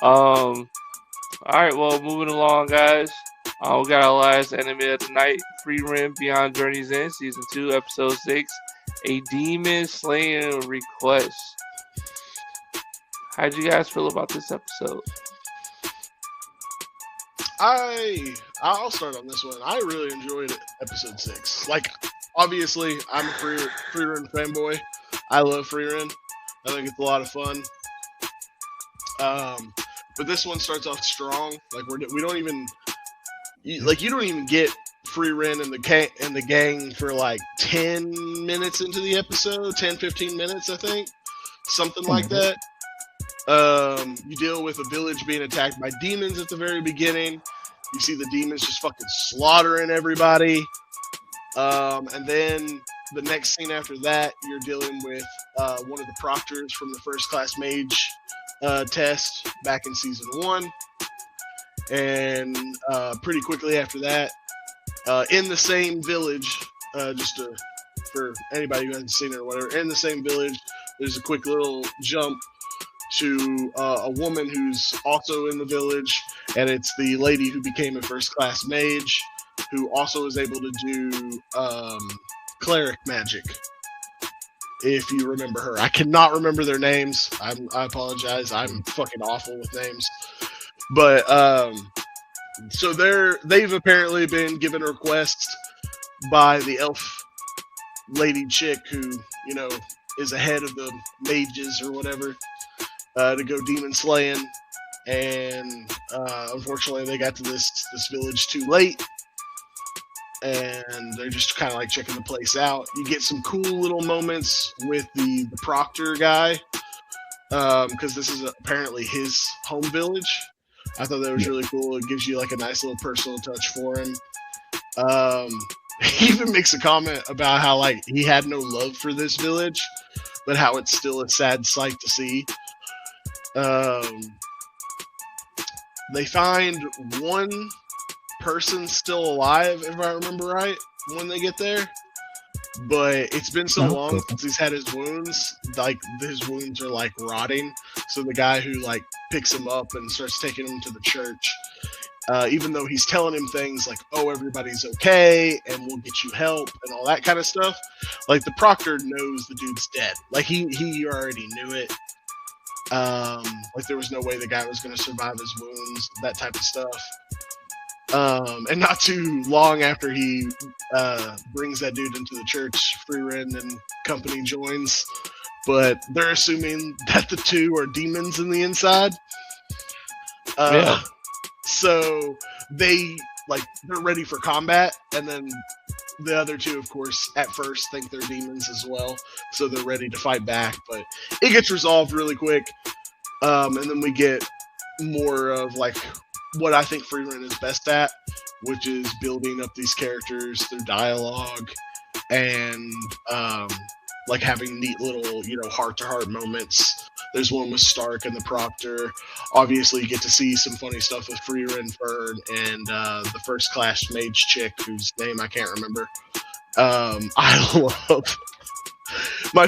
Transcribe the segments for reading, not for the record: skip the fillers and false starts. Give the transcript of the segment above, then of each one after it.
Um, all right, well, moving along, guys. We got our last anime of the night, Frieren Beyond Journey's End, Season 2, Episode 6, A Demon Slaying Request. How'd you guys feel about this episode? I'll start on this one. I really enjoyed episode 6. Like, obviously, I'm a Frieren fanboy. I love Frieren. I think it's a lot of fun. But this one starts off strong. Like we don't even you don't even get Frieren and the gang for like 10 minutes into the episode, 10-15 minutes, I think, something like that. You deal with a village being attacked by demons at the very beginning. You see the demons just fucking slaughtering everybody. And then the next scene after that, you're dealing with one of the proctors from the first class mage test back in season 1. And pretty quickly after that, in the same village, for anybody who hasn't seen it or whatever, in the same village, there's a quick little jump to a woman who's also in the village, and it's the lady who became a first class mage, who also is able to do cleric magic. If you remember her, I cannot remember their names. I apologize. I'm fucking awful with names. But so they've apparently been given requests by the elf lady chick who, you know, is ahead of the mages or whatever, to go demon slaying. And unfortunately, they got to this village too late, and they're just kind of like checking the place out. You get some cool little moments with the proctor guy, because this is apparently his home village. I thought that was really cool. It gives you like a nice little personal touch for him. He even makes a comment about how like he had no love for this village, but how it's still a sad sight to see. They find one person still alive, if I remember right, when they get there. But it's been so long since he's had his wounds, like his wounds are like rotting. So the guy who like picks him up and starts taking him to the church, even though he's telling him things like, "Oh, everybody's okay, and we'll get you help," and all that kind of stuff, like the proctor knows the dude's dead. Like he already knew it. Like there was no way the guy was going to survive his wounds, that type of stuff. And not too long after he brings that dude into the church, Frieren and company joins, but they're assuming that the two are demons in the inside. So they're ready for combat, and then the other two, of course, at first think they're demons as well, so they're ready to fight back, but it gets resolved really quick. And then we get more of like what I think Frieren is best at, which is building up these characters through dialogue and like having neat little, you know, heart-to-heart moments. There's one with Stark and the Proctor. Obviously, you get to see some funny stuff with Frieren, Fern, and the first class mage chick, whose name I can't remember. I love I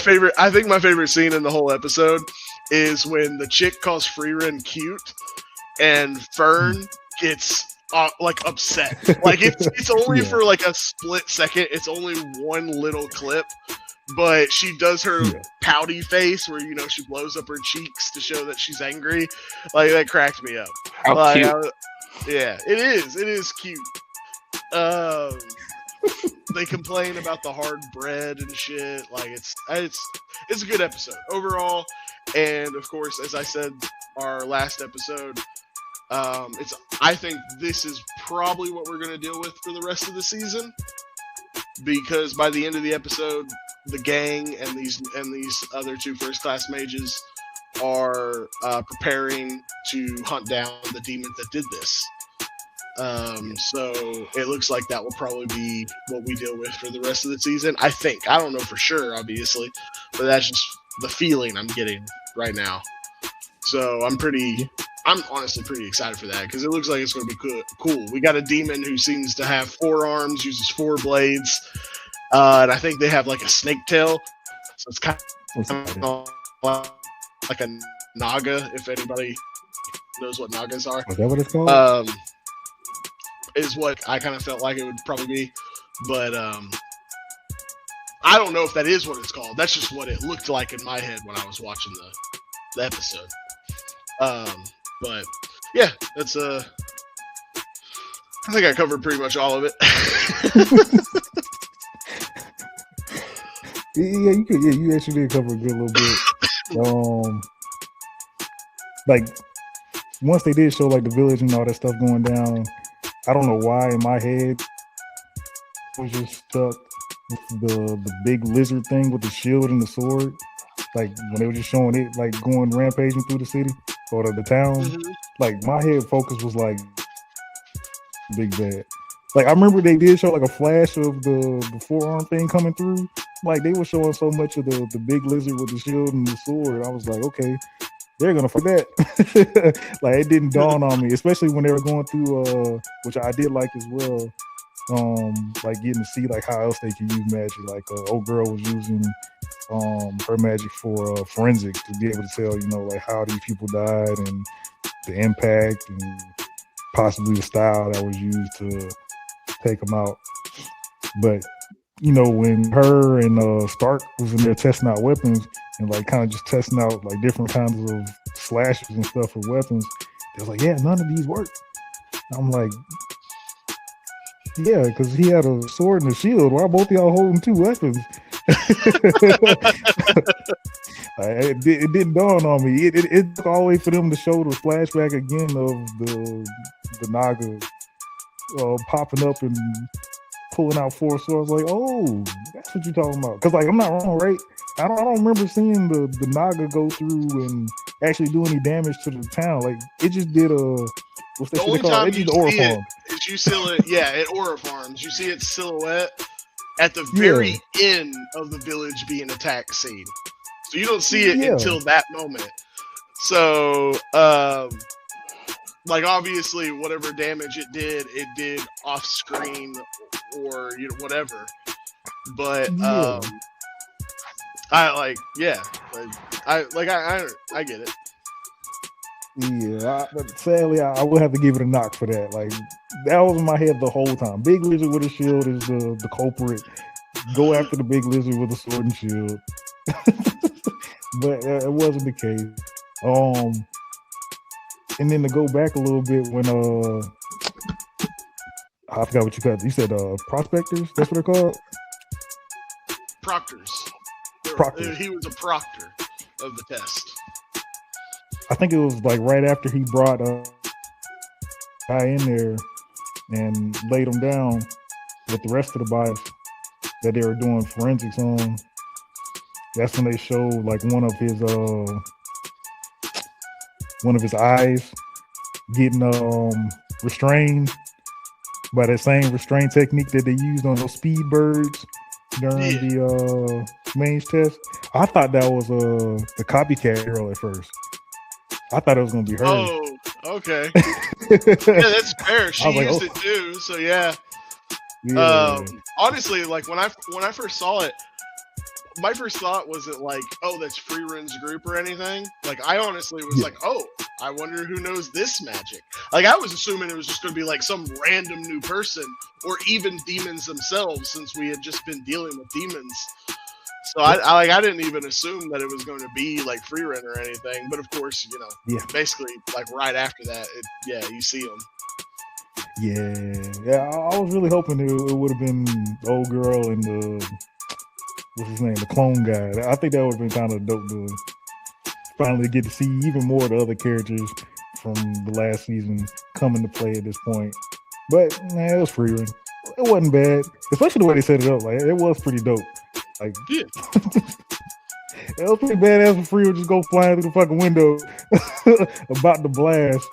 think my favorite scene in the whole episode is when the chick calls Frieren cute, and Fern gets like upset. Like it's only for like a split second. It's only one little clip, but she does her pouty face where, you know, she blows up her cheeks to show that she's angry. Like that cracked me up. How cute. Yeah, it is. It is cute. They complain about the hard bread and shit. Like it's a good episode overall. And of course, as I said, our last episode, I think this is probably what we're going to deal with for the rest of the season, because by the end of the episode, the gang and these other two first class mages are preparing to hunt down the demons that did this. So it looks like that will probably be what we deal with for the rest of the season. I think. I don't know for sure, obviously, but that's just the feeling I'm getting right now. So I'm honestly pretty excited for that, because it looks like it's going to be cool. We got a demon who seems to have 4 arms, uses 4 blades, and I think they have like a snake tail. So it's kind of like a naga, if anybody knows what nagas are. Is that what it's called? Is what I kind of felt like it would probably be, but I don't know if that is what it's called. That's just what it looked like in my head when I was watching the episode. But yeah, that's I think I covered pretty much all of it. Yeah, you could. Yeah, you actually did cover a good little bit. Like once they did show like the village and all that stuff going down, I don't know why in my head I was just stuck with the big lizard thing with the shield and the sword. Like when they were just showing it like going rampaging through the city or the town. Mm-hmm. Like my head focus was like big bad. Like I remember they did show like a flash of the forearm thing coming through. Like they were showing so much of the big lizard with the shield and the sword. I was like, okay, they're gonna fight that. Like it didn't dawn on me, especially when they were going through which I did like as well. Like getting to see like how else they can use magic. Like old girl was using her magic for forensics to be able to tell, you know, like how these people died and the impact and possibly the style that was used to take them out. But you know, when her and Stark was in there testing out weapons and like kind of just testing out like different kinds of slashes and stuff for weapons, they was like, yeah, none of these work. I'm like, yeah, because he had a sword and a shield. Why both of y'all holding two weapons? It didn't dawn on me. It took all the way for them to show the flashback again of the Naga popping up and pulling out four swords. Like, oh, that's what you're talking about. Because like I'm not wrong, right? I don't remember seeing the Naga go through and actually do any damage to the town. Like it just did what's that the only called? time It you did aura see farm. it is you see it, at aura farms. You see its silhouette at the very end of the village being attack scene. So you don't see it until that moment. So, like obviously, whatever damage it did off screen or whatever. But I get it. Yeah, sadly, I would have to give it a knock for that. Like that was in my head the whole time. Big lizard with a shield is the culprit. Go after the big lizard with a sword and shield. But it wasn't the case. And then to go back a little bit when I forgot what you called. You said prospectors. That's what they're called. Proctors. He was a proctor of the test. I think it was like right after he brought a guy in there and laid him down with the rest of the bodies that they were doing forensics on. That's when they showed like one of his eyes getting restrained by that same restraint technique that they used on those speed birds during the mange test. I thought that was the copycat girl at first. I thought it was gonna be her. Oh, okay. Yeah, that's fair. She used it too, so yeah. Honestly, like when I first saw it, my first thought wasn't like, oh, that's Frieren's group or anything. Like I honestly was like, oh, I wonder who knows this magic. Like I was assuming it was just gonna be like some random new person or even demons themselves, since we had just been dealing with demons. So I didn't even assume that it was going to be like Frieren or anything. But of course, basically like right after that, you see him. Yeah. I was really hoping it would have been the old girl and what's his name, the clone guy. I think that would have been kind of dope to finally get to see even more of the other characters from the last season come into play at this point. But it was Frieren. It wasn't bad, especially the way they set it up. Like it was pretty dope. Like, it was pretty badass for Frieren just go flying through the fucking window about the blast.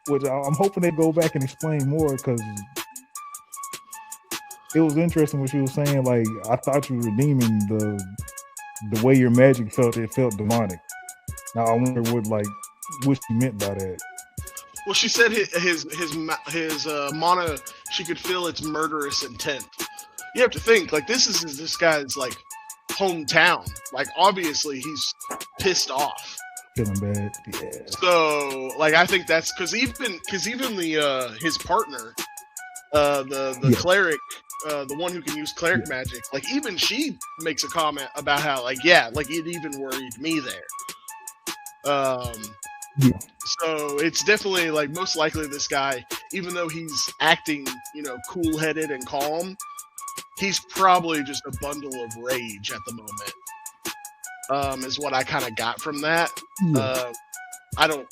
Which I'm hoping they go back and explain more, because it was interesting what she was saying. Like, I thought you were redeeming the way your magic felt. It felt demonic. Now I wonder what she meant by that. Well, she said his mana, she could feel its murderous intent. You have to think, like, this is this guy's like hometown. Like, obviously he's pissed off Feeling bad. Yeah. So, like, I think that's because even the his partner, the cleric, the one who can use cleric magic, like even she makes a comment about how like it even worried me there. Yeah. So it's definitely like most likely this guy, even though he's acting, cool-headed and calm, he's probably just a bundle of rage at the moment. Is what I kind of got from that. Yeah. I don't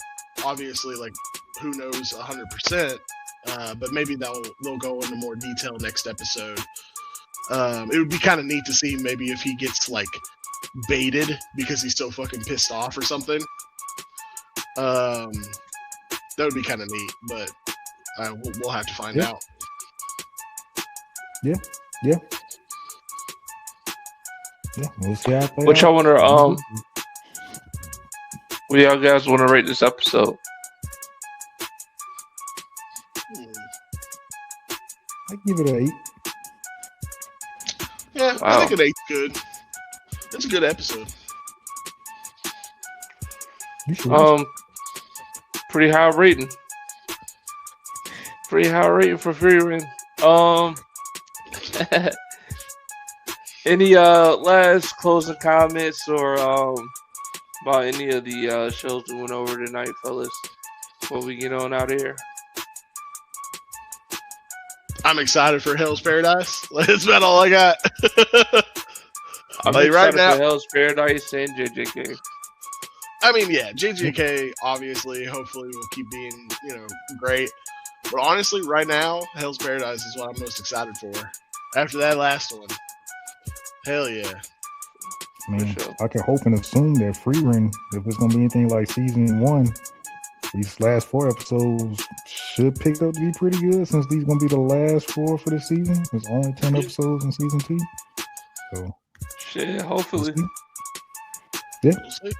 obviously like who knows 100%, but maybe they'll go into more detail next episode. It would be kind of neat to see maybe if he gets like baited because he's so fucking pissed off or something. That would be kind of neat, but we'll have to find out. Yeah. We'll see how it plays What y'all out. want to what y'all guys want to rate this episode? I give it an 8. Yeah, Wow. I think an 8's good. It's a good episode. You sure? Pretty high rating. Pretty high rating for Frieren. Any last closing comments or about any of the shows we went over tonight, fellas, before we get on out of here? I'm excited for Hell's Paradise. That's about all I got. I'm Like, excited right now- for Hell's Paradise and JJK. I mean, yeah, JJK obviously, hopefully, will keep being, great. But honestly, right now, Hell's Paradise is what I'm most excited for. After that last one, hell yeah. Man, For sure. I can hope and assume that Frieren, if it's gonna be anything like season 1, these last 4 episodes should pick up to be pretty good since these gonna be the last 4 for the season. There's only 10 episodes in season 2. So Shit, hopefully. Yeah. We'll see.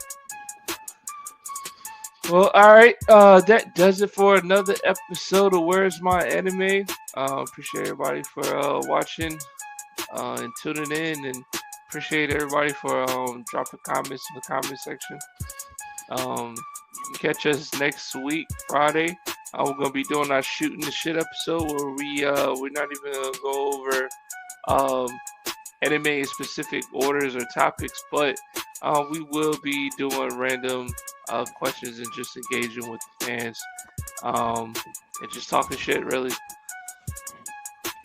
Well, all right. That does it for another episode of Where's My Anime. Appreciate everybody for watching and tuning in, and appreciate everybody for dropping comments in the comment section. You can catch us next week, Friday. We're gonna be doing our shooting the shit episode where we're not even gonna go over anime specific orders or topics, but we will be doing random questions and just engaging with the fans and just talking shit, really.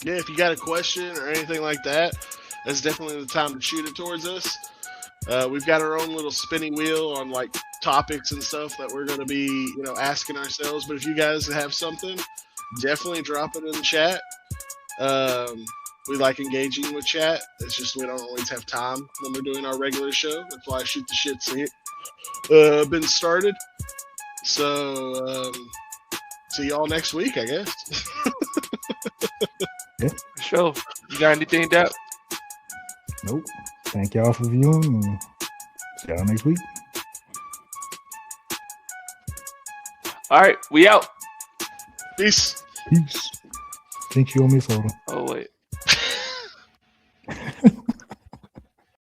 Yeah, if you got a question or anything like that, that's definitely the time to shoot it towards us. We've got our own little spinning wheel on like topics and stuff that we're going to be, asking ourselves. But if you guys have something, definitely drop it in the chat. We like engaging with chat. It's just we don't always have time when we're doing our regular show. That's why Shoot the Shit's been started. So see y'all next week, I guess. For sure. You got anything, Dap? nope. Thank y'all for viewing, and see y'all next week. All right, we out. Peace. Peace. Think you owe me a soda. Oh wait.